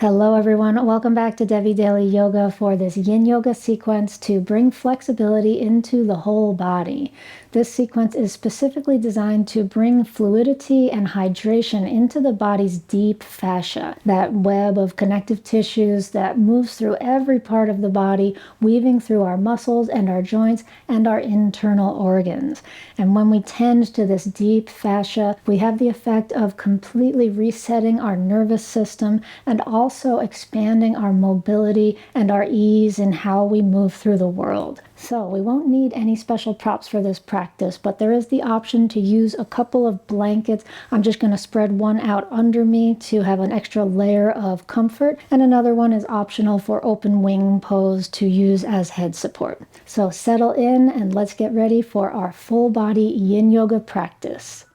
Hello everyone, welcome back to Devi Daily Yoga for this Yin Yoga sequence to bring flexibility into the whole body. This sequence is specifically designed to bring fluidity and hydration into the body's deep fascia, that web of connective tissues that moves through every part of the body, weaving through our muscles and our joints and our internal organs. And when we tend to this deep fascia, we have the effect of completely resetting our nervous system and also expanding our mobility and our ease in how we move through the world. So we won't need any special props for this practice, but there is the option to use a couple of blankets. I'm just going to spread one out under me to have an extra layer of comfort, and another one is optional for open wing pose to use as head support. So settle in and let's get ready for our full body Yin Yoga practice.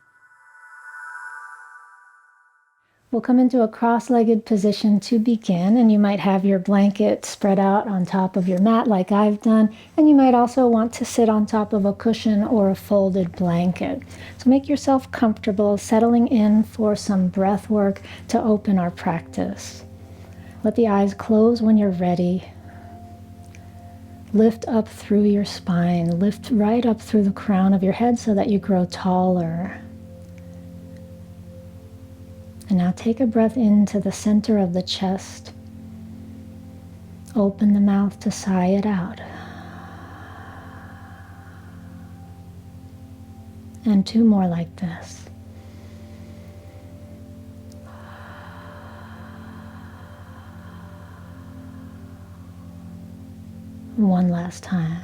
We'll come into a cross-legged position to begin, and you might have your blanket spread out on top of your mat like I've done, and you might also want to sit on top of a cushion or a folded blanket. So make yourself comfortable, settling in for some breath work to open our practice. Let the eyes close when you're ready. Lift up through your spine, lift right up through the crown of your head so that you grow taller. And now take a breath into the center of the chest. Open the mouth to sigh it out. And two more like this. One last time.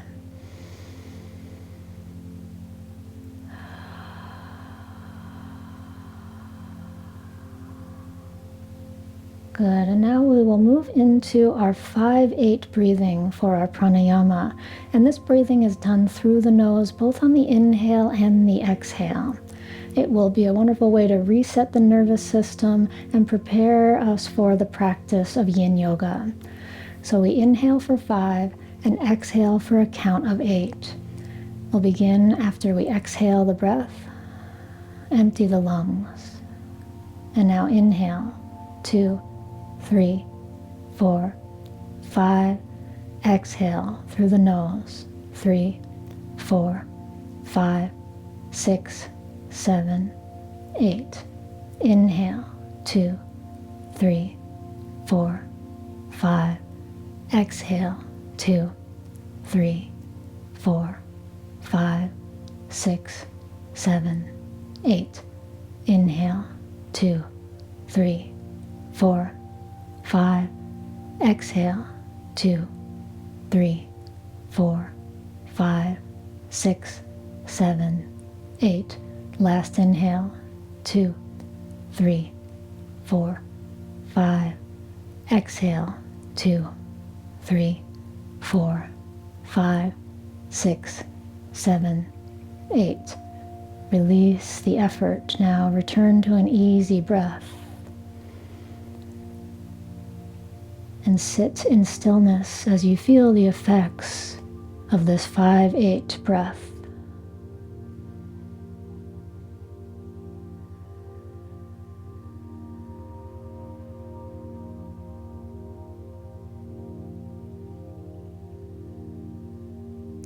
Good, and now we will move into our 5-8 breathing for our pranayama. And this breathing is done through the nose, both on the inhale and the exhale. It will be a wonderful way to reset the nervous system and prepare us for the practice of Yin Yoga. So we inhale for 5 and exhale for a count of 8. We'll begin after we exhale the breath, empty the lungs. And now inhale, 2, 3, 4, 5. Exhale through the nose. 3, 4, 5, 6, 7, 8. Inhale. 2, 3, 4, 5. Exhale. 2, 3, 4, 5, 6, 7, 8. Inhale. 2, 3, 4, 5. Exhale. 2, 3, 4, 5, 6, 7, 8. Last inhale. 2, 3, 4, 5. Exhale. 2, 3, 4, 5, 6, 7, 8. Release the effort. Now return to an easy breath. And sit in stillness as you feel the effects of this 5-8 breath.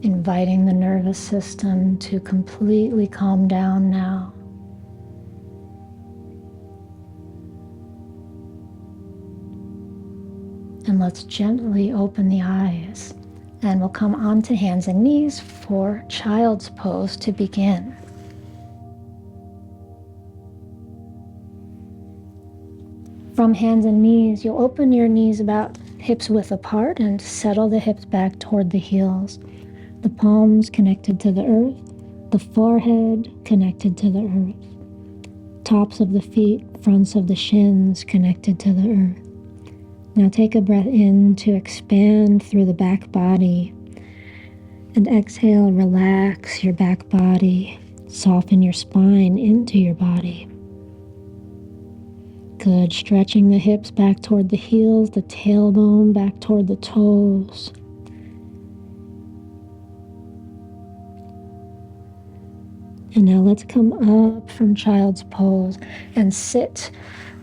Inviting the nervous system to completely calm down now. And let's gently open the eyes, and we'll come onto hands and knees for child's pose to begin. From hands and knees, you'll open your knees about hips width apart and settle the hips back toward the heels. The palms connected to the earth, the forehead connected to the earth, tops of the feet, fronts of the shins connected to the earth. Now take a breath in to expand through the back body, and exhale, relax your back body, soften your spine into your body. Good, stretching the hips back toward the heels, the tailbone back toward the toes. And now let's come up from child's pose and sit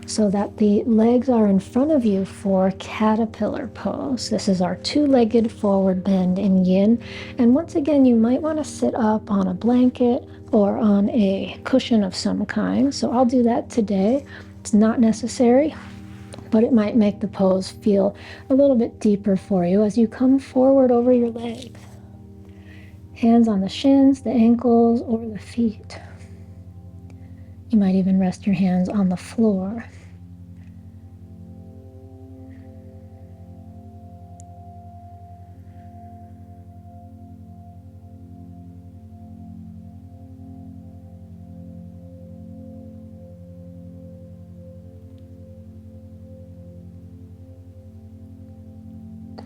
so that the legs are in front of you for caterpillar pose. This is our two-legged forward bend in yin. And once again, you might want to sit up on a blanket or on a cushion of some kind. So I'll do that today. It's not necessary, but it might make the pose feel a little bit deeper for you as you come forward over your legs. Hands on the shins, the ankles, or the feet. You might even rest your hands on the floor.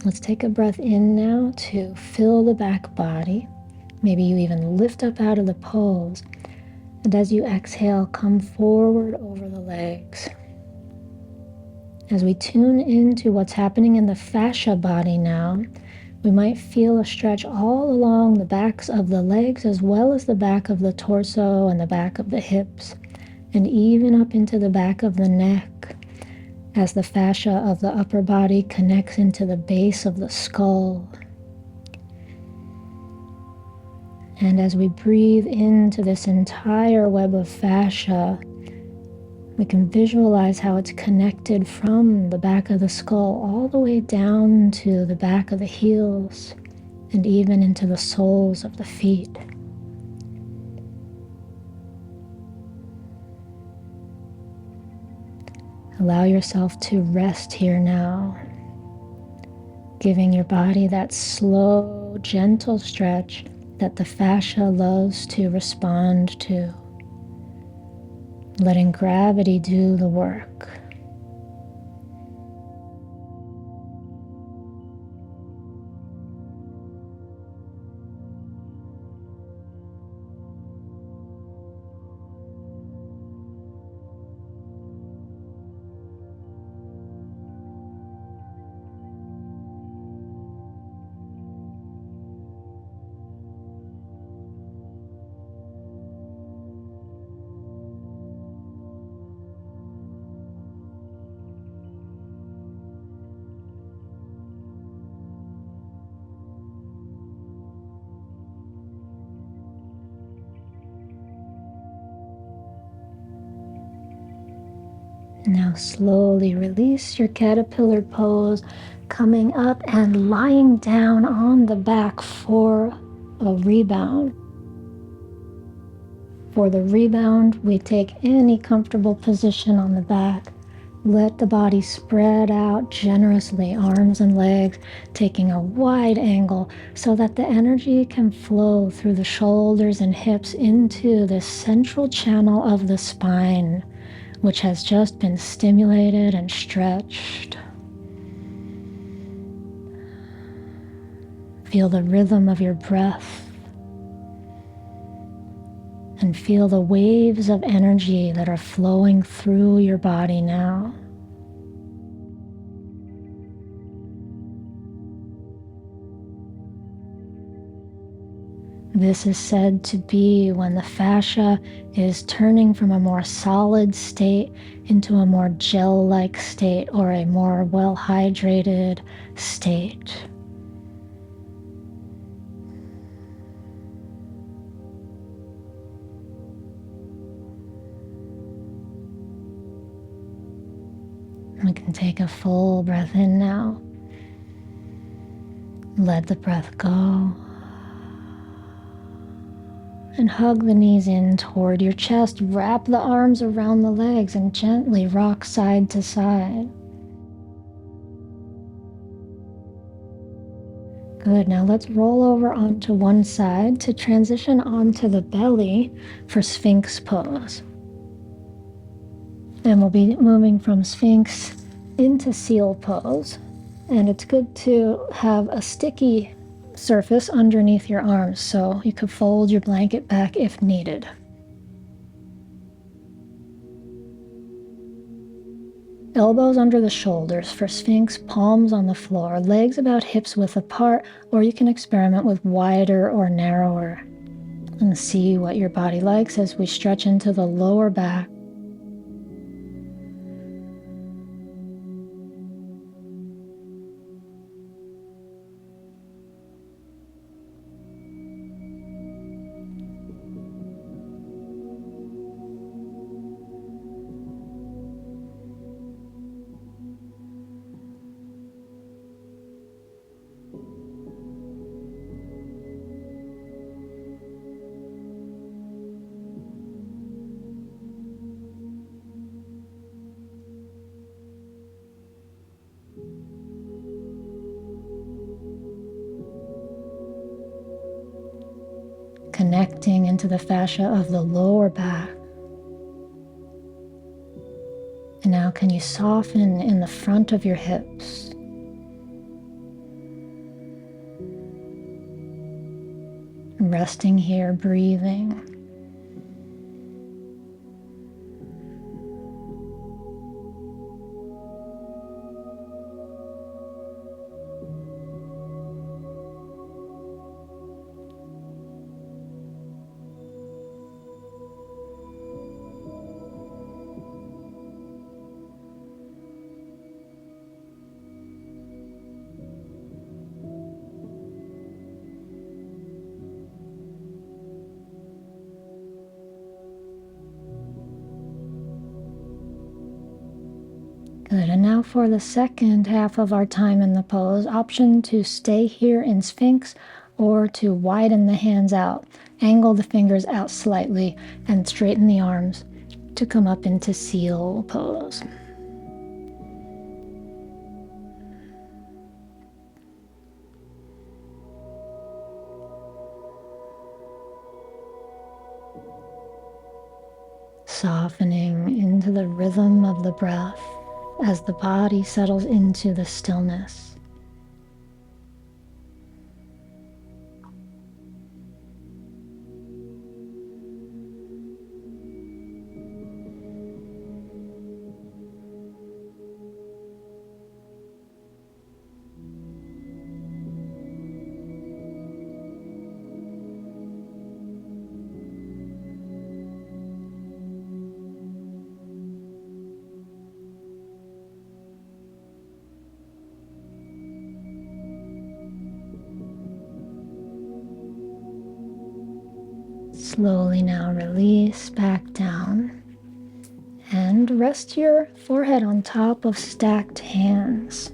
Let's take a breath in now to fill the back body. Maybe you even lift up out of the pose. And as you exhale, come forward over the legs. As we tune into what's happening in the fascia body now, we might feel a stretch all along the backs of the legs as well as the back of the torso and the back of the hips, and even up into the back of the neck as the fascia of the upper body connects into the base of the skull. And as we breathe into this entire web of fascia, we can visualize how it's connected from the back of the skull all the way down to the back of the heels and even into the soles of the feet. Allow yourself to rest here now, giving your body that slow, gentle stretch that the fascia loves to respond to, letting gravity do the work. Now slowly release your caterpillar pose, coming up and lying down on the back for a rebound. For the rebound, we take any comfortable position on the back. Let the body spread out generously, arms and legs, taking a wide angle so that the energy can flow through the shoulders and hips into the central channel of the spine, which has just been stimulated and stretched. Feel the rhythm of your breath and feel the waves of energy that are flowing through your body now. This is said to be when the fascia is turning from a more solid state into a more gel-like state or a more well-hydrated state. We can take a full breath in now. Let the breath go. And hug the knees in toward your chest. Wrap the arms around the legs and gently rock side to side. Good, now let's roll over onto one side to transition onto the belly for Sphinx pose. And we'll be moving from Sphinx into seal pose. And it's good to have a sticky surface underneath your arms, so you could fold your blanket back if needed. Elbows under the shoulders for Sphinx, palms on the floor, legs about hips width apart, or you can experiment with wider or narrower. And see what your body likes as we stretch into the lower back. connecting into the fascia of the lower back. And now can you soften in the front of your hips? Resting here, breathing. Good, and now for the second half of our time in the pose, option to stay here in Sphinx or to widen the hands out, angle the fingers out slightly, and straighten the arms to come up into seal pose. Softening into the rhythm of the breath as the body settles into the stillness. Slowly now release back down and rest your forehead on top of stacked hands.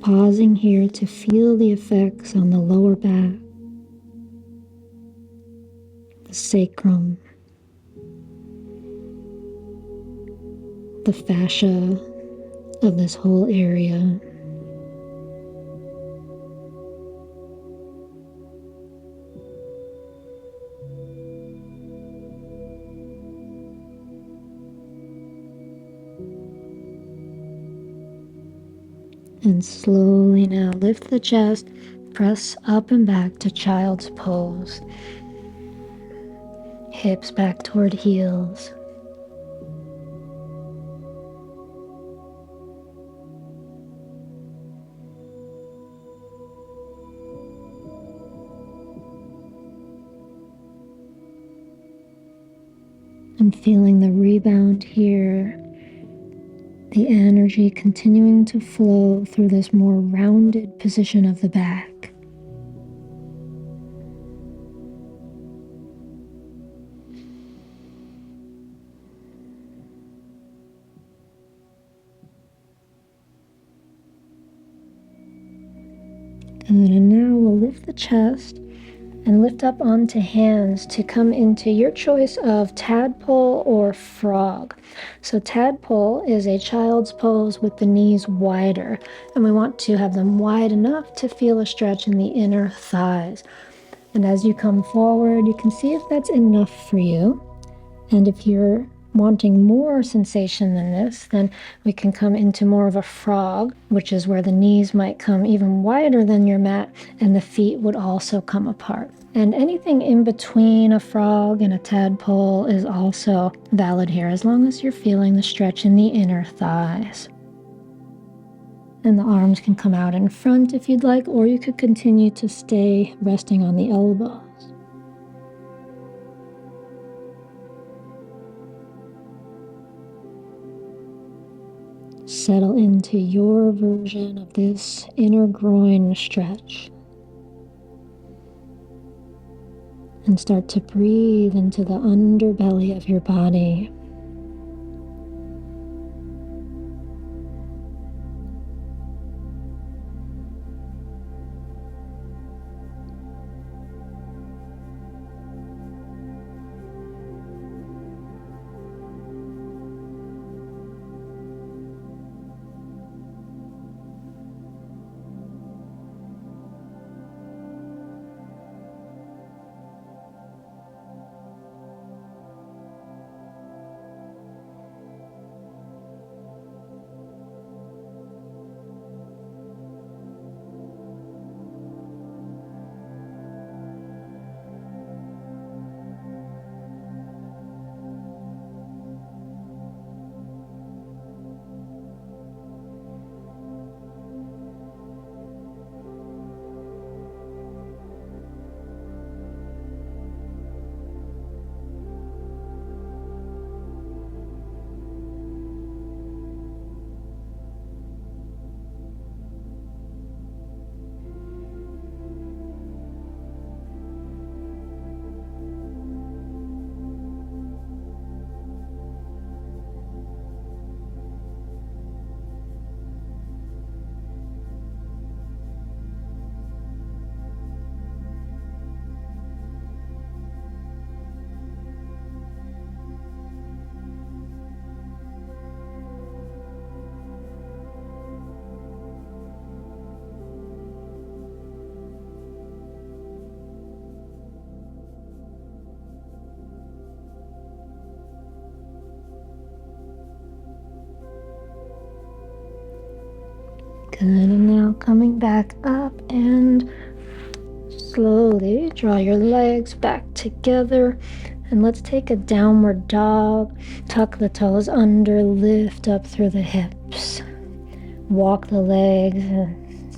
Pausing here to feel the effects on the lower back, the sacrum, the fascia of this whole area. And slowly now lift the chest, press up and back to child's pose. Hips back toward heels. And feeling the rebound here, the energy continuing to flow through this more rounded position of the back. Good, and now we'll lift the chest and lift up onto hands to come into your choice of tadpole or frog. So tadpole is a child's pose with the knees wider, and we want to have them wide enough to feel a stretch in the inner thighs. And as you come forward, you can see if that's enough for you. And if you're wanting more sensation than this, then we can come into more of a frog, which is where the knees might come even wider than your mat and the feet would also come apart. And anything in between a frog and a tadpole is also valid here, as long as you're feeling the stretch in the inner thighs. And the arms can come out in front if you'd like, or you could continue to stay resting on the elbows. Settle into your version of this inner groin stretch. And start to breathe into the underbelly of your body. Good, and now coming back up and slowly draw your legs back together. And let's take a downward dog. Tuck the toes under, lift up through the hips. Walk the legs,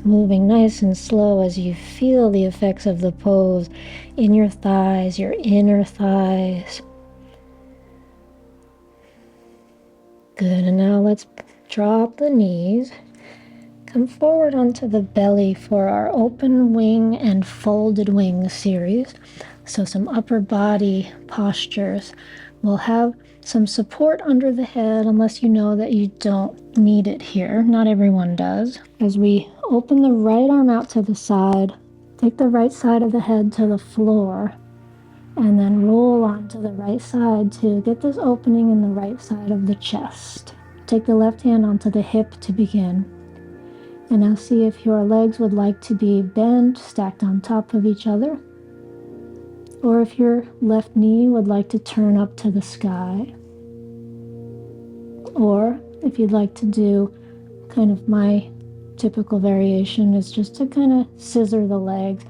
moving nice and slow as you feel the effects of the pose in your thighs, your inner thighs. Good, and now let's drop the knees. Come forward onto the belly for our open wing and folded wing series. So some upper body postures. We'll have some support under the head unless you know that you don't need it here. Not everyone does. As we open the right arm out to the side, take the right side of the head to the floor, and then roll onto the right side to get this opening in the right side of the chest. Take the left hand onto the hip to begin. And now see if your legs would like to be bent, stacked on top of each other, or if your left knee would like to turn up to the sky, or if you'd like to do kind of my typical variation is just to kind of scissor the legs,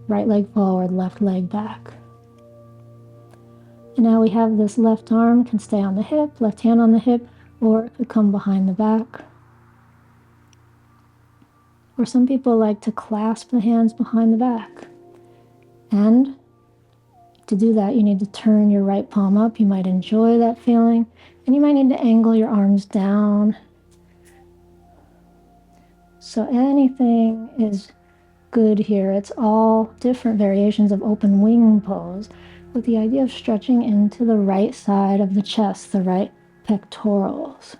right leg forward, left leg back. And now we have this left arm can stay on the hip, left hand on the hip, or it could come behind the back. Or some people like to clasp the hands behind the back. And to do that, you need to turn your right palm up. You might enjoy that feeling. And you might need to angle your arms down. So anything is good here. It's all different variations of open wing pose with the idea of stretching into the right side of the chest, the right pectorals.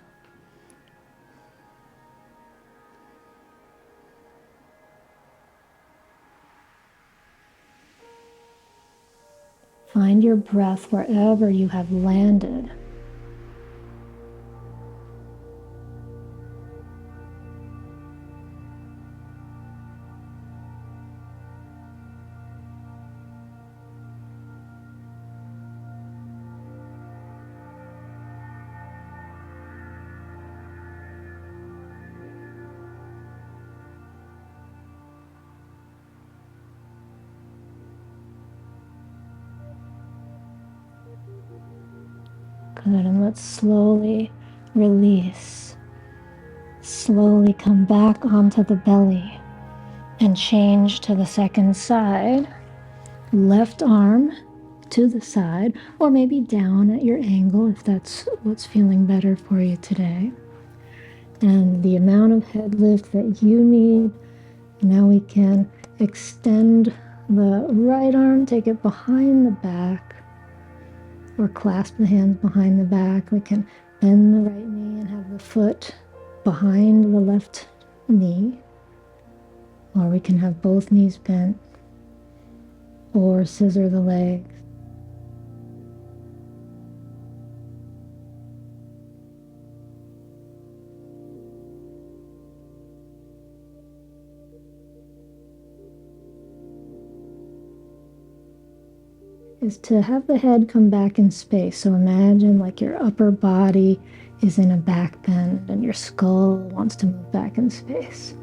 Find your breath wherever you have landed. Good, and let's slowly release. Slowly come back onto the belly and change to the second side. Left arm to the side, or maybe down at your angle if that's what's feeling better for you today. And the amount of head lift that you need. Now we can extend the right arm, take it behind the back, or clasp the hands behind the back. We can bend the right knee and have the foot behind the left knee, or we can have both knees bent, or scissor the legs. Is to have the head come back in space. So imagine like your upper body is in a back bend and your skull wants to move back in space.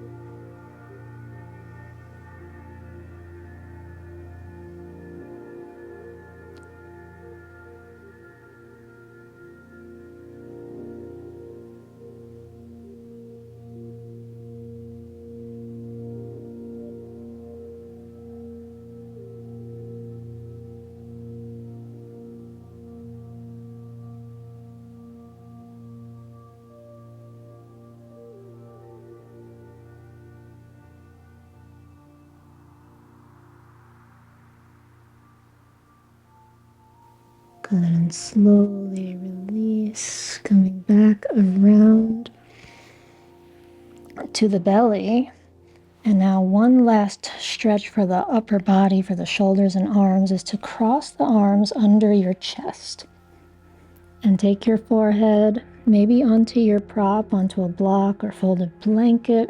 Good, and slowly release, coming back around to the belly. And now one last stretch for the upper body, for the shoulders and arms, is to cross the arms under your chest. And take your forehead maybe onto your prop, onto a block or folded blanket,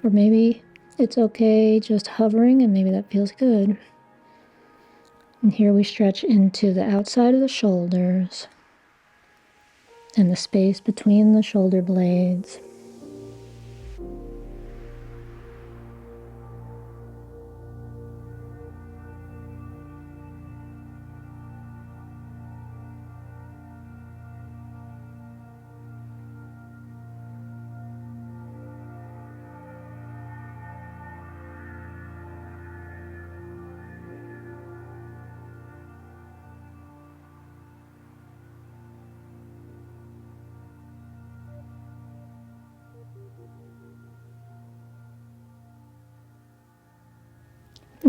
or maybe it's okay just hovering and maybe that feels good. And here we stretch into the outside of the shoulders and the space between the shoulder blades.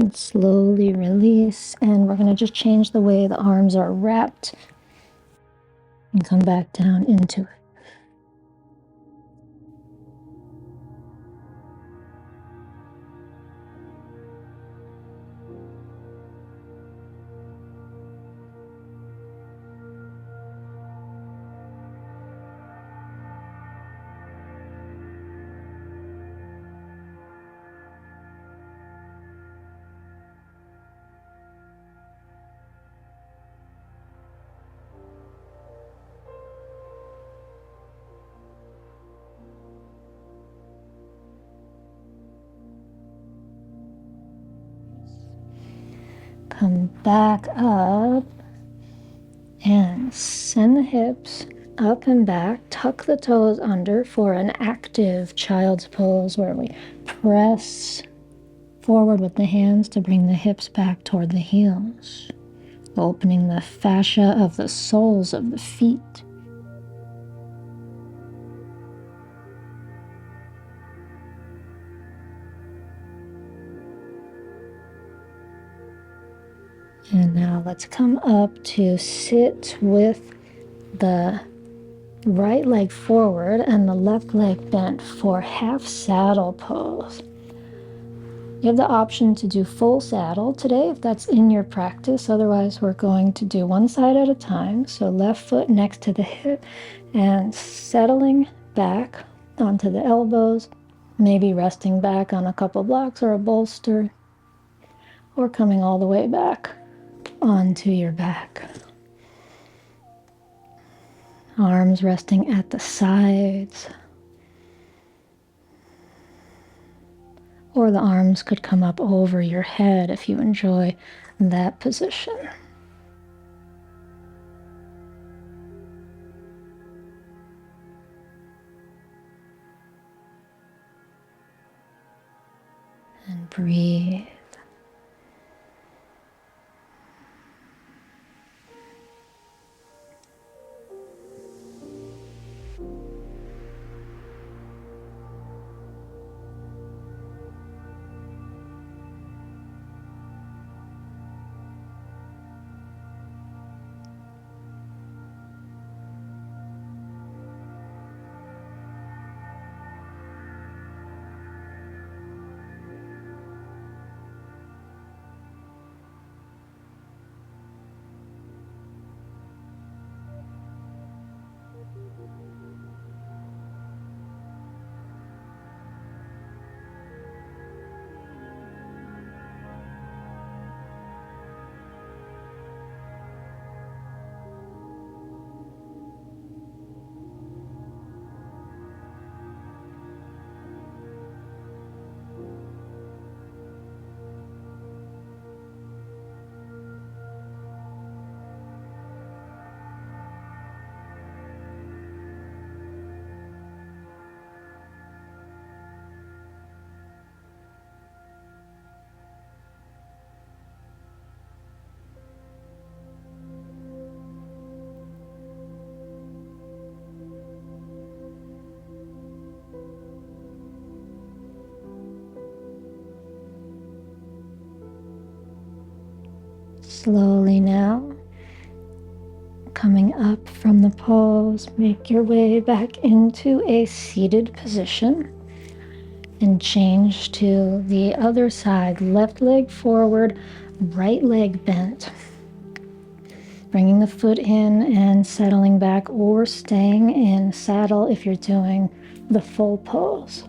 And slowly release, and we're going to just change the way the arms are wrapped and come back down into it. Come back up and send the hips up and back. Tuck the toes under for an active child's pose where we press forward with the hands to bring the hips back toward the heels, opening the fascia of the soles of the feet. And now let's come up to sit with the right leg forward and the left leg bent for half saddle pose. You have the option to do full saddle today if that's in your practice. Otherwise, we're going to do one side at a time. So left foot next to the hip and settling back onto the elbows, maybe resting back on a couple blocks or a bolster, or coming all the way back onto your back. Arms resting at the sides. Or the arms could come up over your head if you enjoy that position. And breathe. Slowly now, coming up from the pose, make your way back into a seated position and change to the other side. Left leg forward, right leg bent. Bringing the foot in and settling back, or staying in saddle if you're doing the full pose.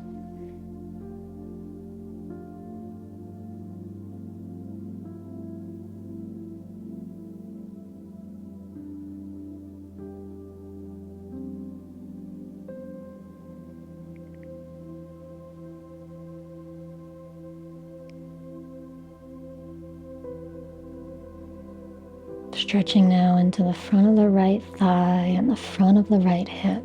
Stretching now into the front of the right thigh and the front of the right hip.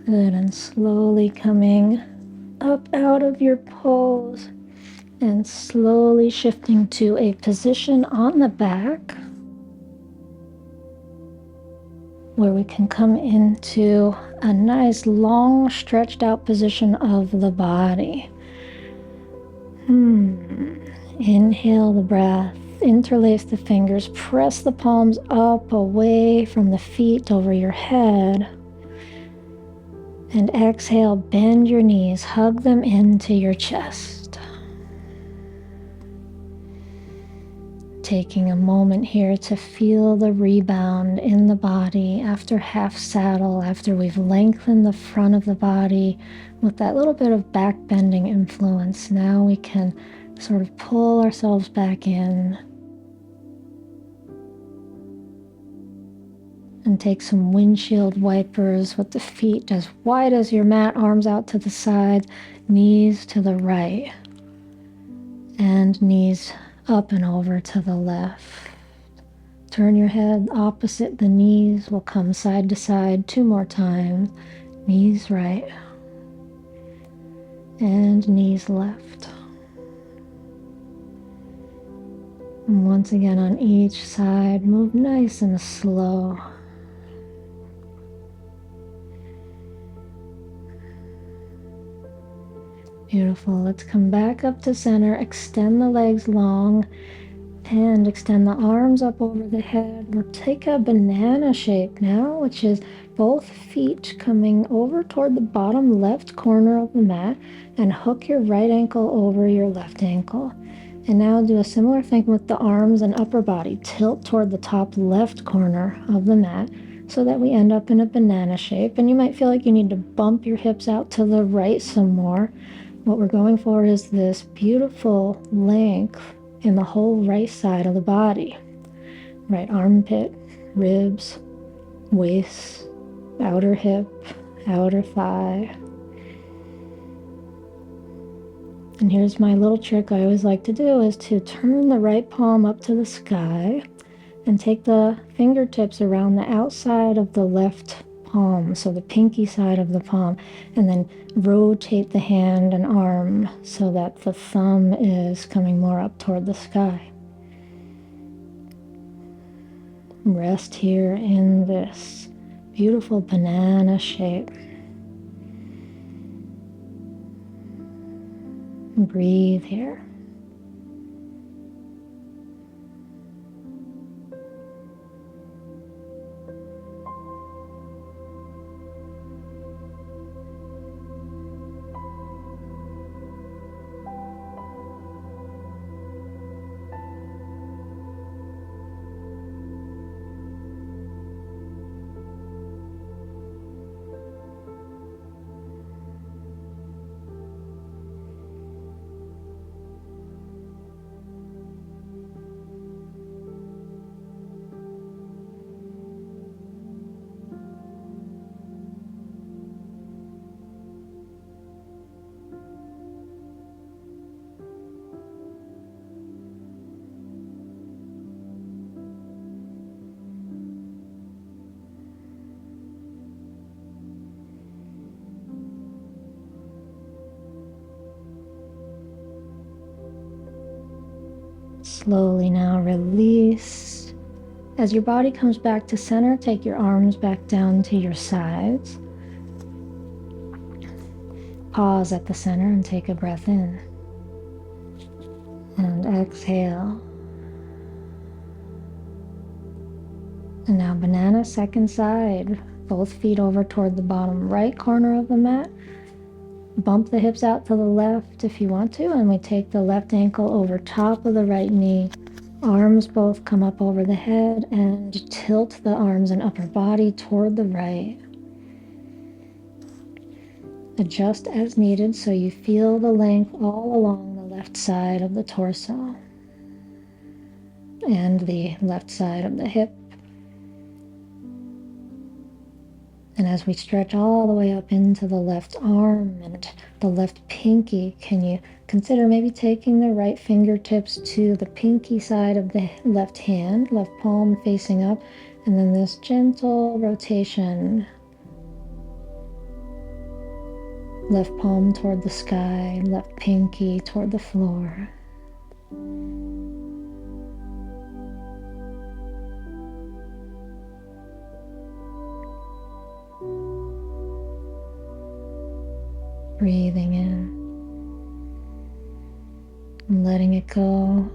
Good, and slowly coming up out of your pose and slowly shifting to a position on the back where we can come into a nice long stretched out position of the body. Inhale the breath, interlace the fingers, press the palms up away from the feet over your head. And exhale, bend your knees, hug them into your chest. Taking a moment here to feel the rebound in the body after half saddle, after we've lengthened the front of the body with that little bit of back bending influence. Now we can sort of pull ourselves back in and take some windshield wipers with the feet as wide as your mat, arms out to the side, knees to the right, and knees up and over to the left. Turn your head opposite the knees. We'll come side to side 2 more times. Knees right and knees left. And once again on each side, move nice and slow. Beautiful. Let's come back up to center. Extend the legs long and extend the arms up over the head. We'll take a banana shape now, which is both feet coming over toward the bottom left corner of the mat, and hook your right ankle over your left ankle. And now do a similar thing with the arms and upper body. Tilt toward the top left corner of the mat so that we end up in a banana shape. And you might feel like you need to bump your hips out to the right some more. What we're going for is this beautiful length in the whole right side of the body. Right armpit, ribs, waist, outer hip, outer thigh. And here's my little trick I always like to do, is to turn the right palm up to the sky and take the fingertips around the outside of the left palm, so the pinky side of the palm, and then rotate the hand and arm so that the thumb is coming more up toward the sky. Rest here in this beautiful banana shape. Breathe here. Slowly now release. As your body comes back to center, take your arms back down to your sides. Pause at the center and take a breath in. And exhale. And now banana second side. Both feet over toward the bottom right corner of the mat. Bump the hips out to the left if you want to, and we take the left ankle over top of the right knee. Arms both come up over the head and tilt the arms and upper body toward the right. Adjust as needed so you feel the length all along the left side of the torso and the left side of the hip. And as we stretch all the way up into the left arm and the left pinky, can you consider maybe taking the right fingertips to the pinky side of the left hand, left palm facing up, and then this gentle rotation Left palm toward the sky, left pinky toward the floor. Breathing in and letting it go.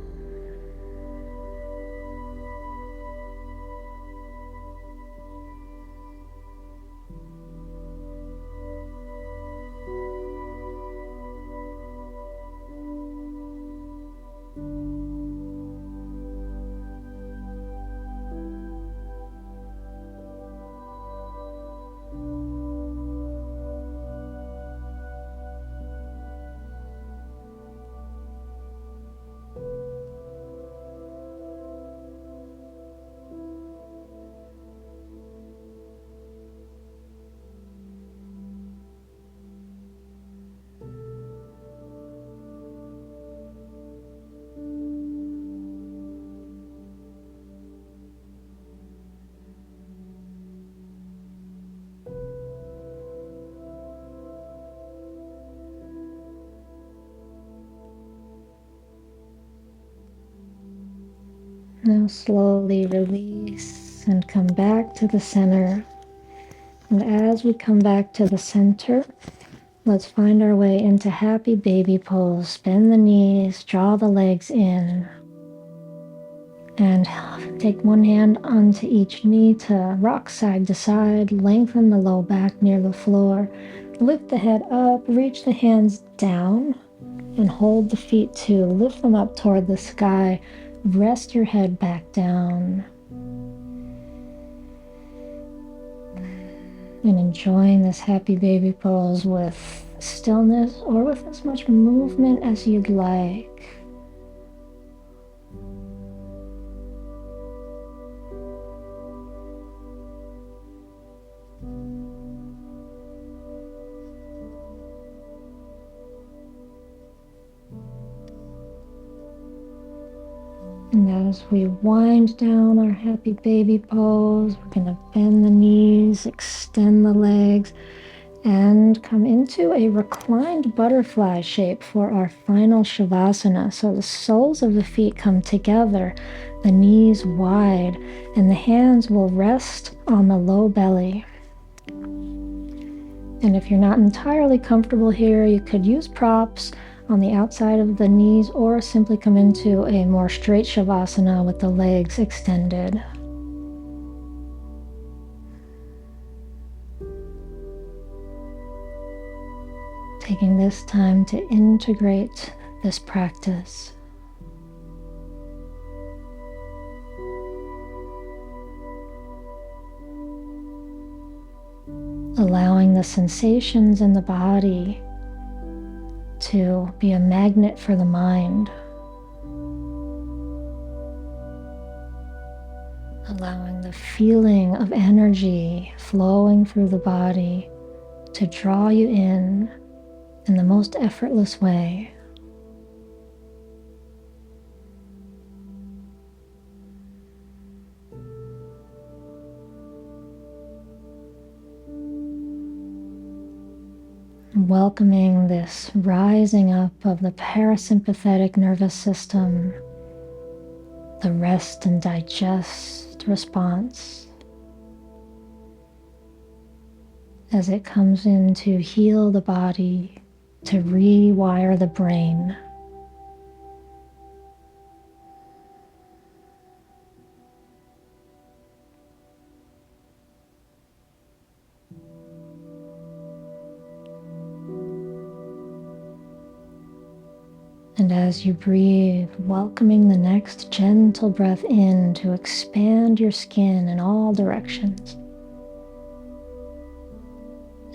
Now slowly release and come back to the center. And as we come back to the center, let's find our way into happy baby pose. Bend the knees, draw the legs in. And take one hand onto each knee to rock side to side. Lengthen the low back near the floor. Lift the head up, reach the hands down, and hold the feet too. Lift them up toward the sky. Rest your head back down. And enjoying this happy baby pose with stillness or with as much movement as you'd like. And as we wind down our happy baby pose, we're going to bend the knees, extend the legs, and come into a reclined butterfly shape for our final Shavasana. So the soles of the feet come together, the knees wide, and the hands will rest on the low belly. And if you're not entirely comfortable here, you could use props on the outside of the knees or simply come into a more straight Shavasana with the legs extended. Taking this time to integrate this practice. Allowing the sensations in the body to be a magnet for the mind. Allowing the feeling of energy flowing through the body to draw you in the most effortless way. Welcoming this rising up of the parasympathetic nervous system, the rest and digest response, as it comes in to heal the body, to rewire the brain. And as you breathe, welcoming the next gentle breath in to expand your skin in all directions.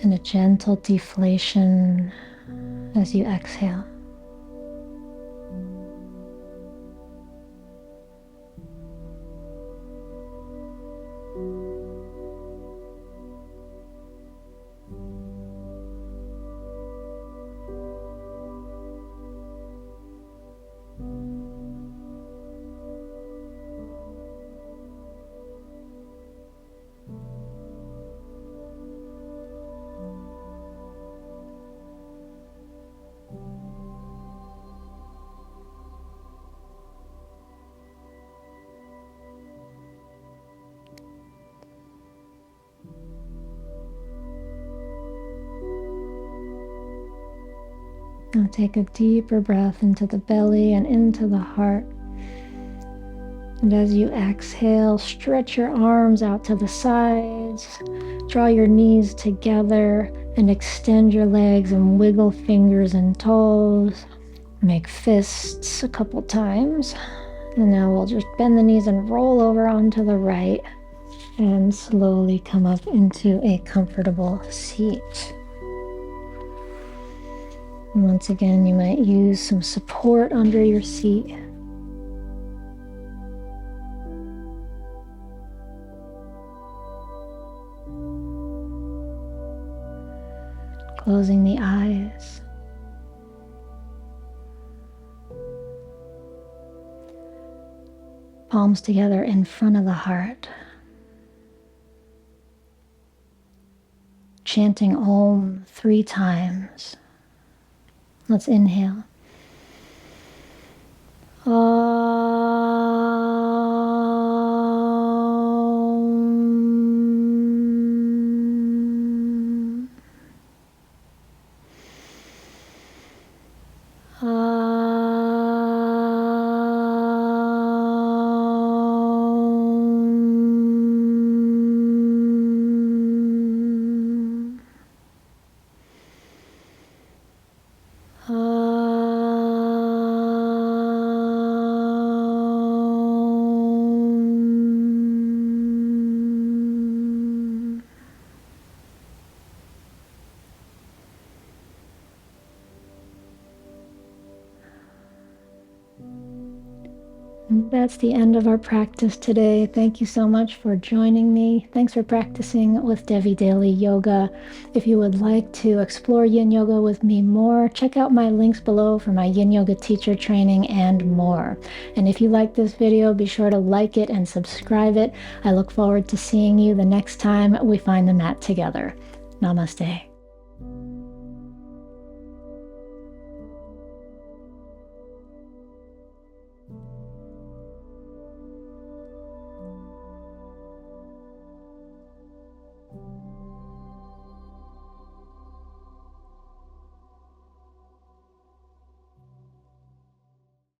And a gentle deflation as you exhale. Now take a deeper breath into the belly and into the heart. And as you exhale, stretch your arms out to the sides, draw your knees together, and extend your legs and wiggle fingers and toes. Make fists a couple times. And now we'll just bend the knees and roll over onto the right and slowly come up into a comfortable seat. And once again, you might use some support under your seat. Closing the eyes. Palms together in front of the heart. Chanting Om 3 times. Let's inhale. That's the end of our practice today. Thank you so much for joining me. Thanks for practicing with Devi Daily Yoga. If you would like to explore Yin Yoga with me more, check out my links below for my Yin Yoga teacher training and more. And if you like this video, be sure to like it and subscribe it. I look forward to seeing you the next time we find the mat together. Namaste.